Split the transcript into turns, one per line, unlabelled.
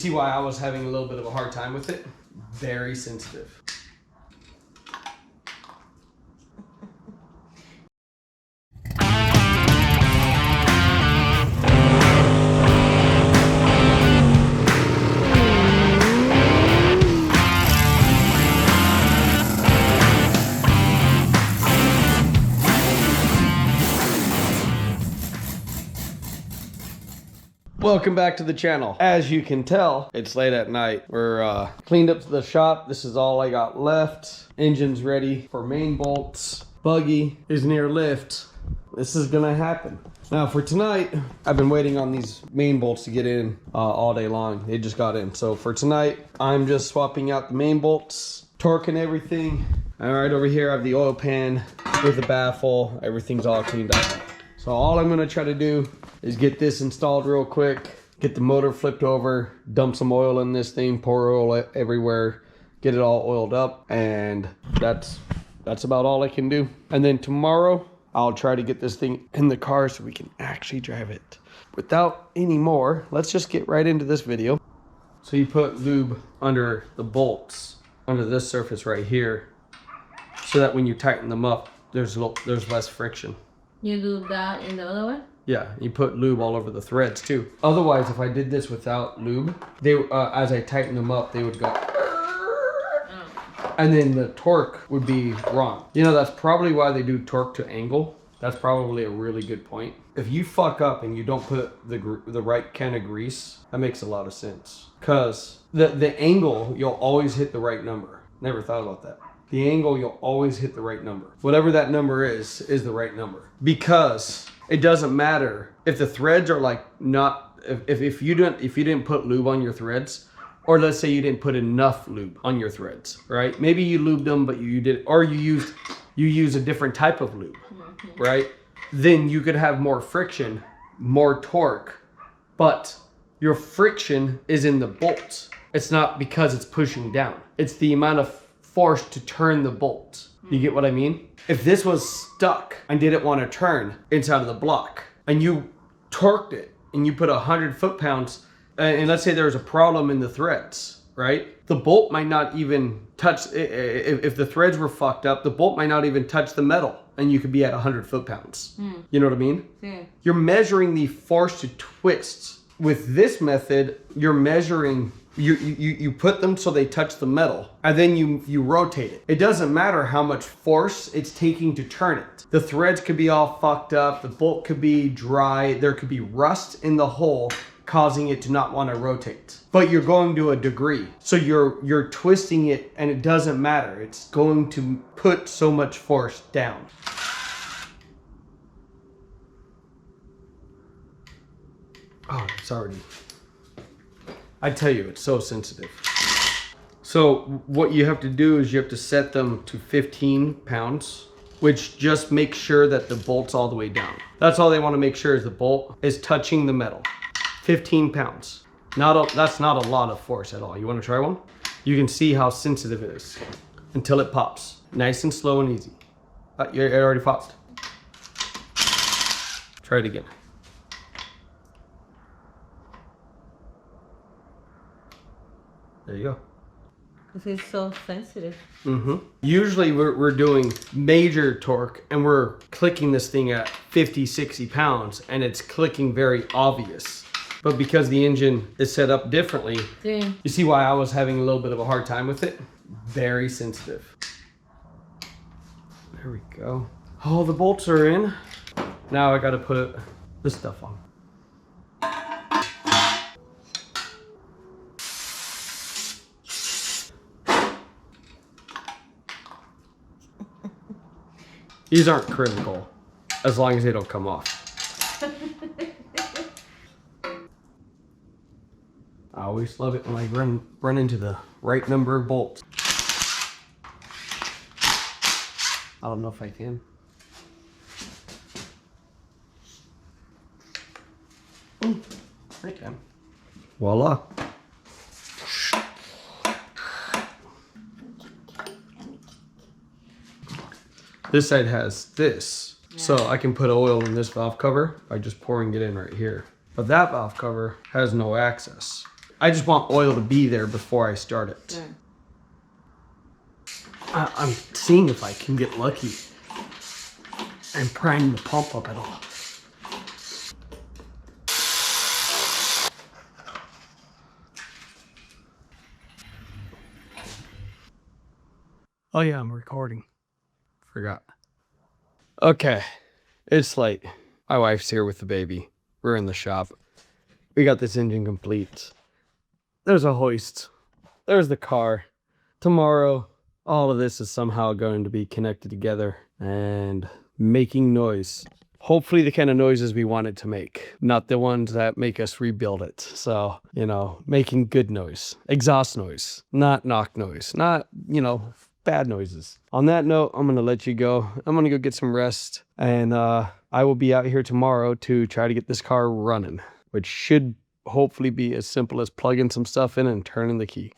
See why I was having a little bit of a hard time with it? Very sensitive. Welcome back to the channel. As you can tell, it's late at night. We're cleaned up to the shop. This is all I got left. Engine's ready for main bolts. Buggy is near lift. This is gonna happen. Now for tonight, I've been waiting on these main bolts to get in all day long. They just got in. So for tonight, I'm just swapping out the main bolts, torquing everything. All right, over here I have the oil pan with the baffle. Everything's all cleaned up. So all I'm gonna try to do is get this installed real quick, get the motor flipped over, dump some oil in this thing, pour oil everywhere, get it all oiled up, and that's about all I can do. And then tomorrow, I'll try to get this thing in the car so we can actually drive it. Without any more, let's just get right into this video. So you put lube under the bolts, under this surface right here, so that when you tighten them up, there's less friction.
You do that in the other one?
Yeah, you put lube all over the threads too. Otherwise, if I did this without lube, they as I tighten them up, they would go, and then the torque would be wrong. You know, that's probably why they do torque to angle. That's probably a really good point. If you fuck up and you don't put the right kind of grease, that makes a lot of sense. Cause the angle, you'll always hit the right number. Never thought about that. The angle, you'll always hit the right number. Whatever that number is the right number. Because it doesn't matter if the threads are like not, if you didn't put lube on your threads, or let's say you didn't put enough lube on your threads, right? Maybe you lubed them, but you did, or you use a different type of lube, right? Then you could have more friction, more torque, but your friction is in the bolts. It's not because it's pushing down. It's the amount of force to turn the bolt. You get what I mean? If this was stuck and didn't want to turn inside of the block, and you torqued it and you put 100 foot-pounds, and let's say there was a problem in the threads, right? The bolt might not even touch, if the threads were fucked up, the bolt might not even touch the metal, and you could be at 100 foot-pounds. You know what I mean?
Yeah.
You're measuring the force to twist. With this method, you're measuring, you put them so they touch the metal, and then you rotate it. It doesn't matter how much force it's taking to turn it. The threads could be all fucked up, the bolt could be dry, there could be rust in the hole causing it to not want to rotate. But you're going to a degree. So you're twisting it, and it doesn't matter. It's going to put so much force down. Oh, it's already, I tell you, it's so sensitive. So what you have to do is you have to set them to 15 pounds, which just makes sure that the bolt's all the way down. That's all they want to make sure is the bolt is touching the metal. 15 pounds. That's not a lot of force at all. You want to try one? You can see how sensitive it is until it pops. Nice and slow and easy. It already popped. Try it again. There you go.
This is so sensitive.
Usually we're doing major torque and we're clicking this thing at 50, 60 pounds and it's clicking very obvious. But because the engine is set up differently,
Yeah.
you see why I was having a little bit of a hard time with it? Very sensitive. There we go. All the bolts are in. Now I gotta put this stuff on. These aren't critical, as long as they don't come off. I always love it when I run into the right number of bolts. I don't know if I can. I can. Voila. This side has this, so I can put oil in this valve cover by just pouring it in right here. But that valve cover has no access. I just want oil to be there before I start it.
Yeah.
I'm seeing if I can get lucky and prime the pump up at all. Oh yeah, I'm recording. Forgot. Okay, it's late. My wife's here with the baby. We're in the shop. We got this engine complete. There's a hoist. There's the car. Tomorrow, all of this is somehow going to be connected together and making noise. Hopefully the kind of noises we want it to make, not the ones that make us rebuild it. So, you know, making good noise, exhaust noise, not knock noise, not, you know, bad noises. On that note, I'm going to let you go. I'm going to go get some rest, and I will be out here tomorrow to try to get this car running, which should hopefully be as simple as plugging some stuff in and turning the key.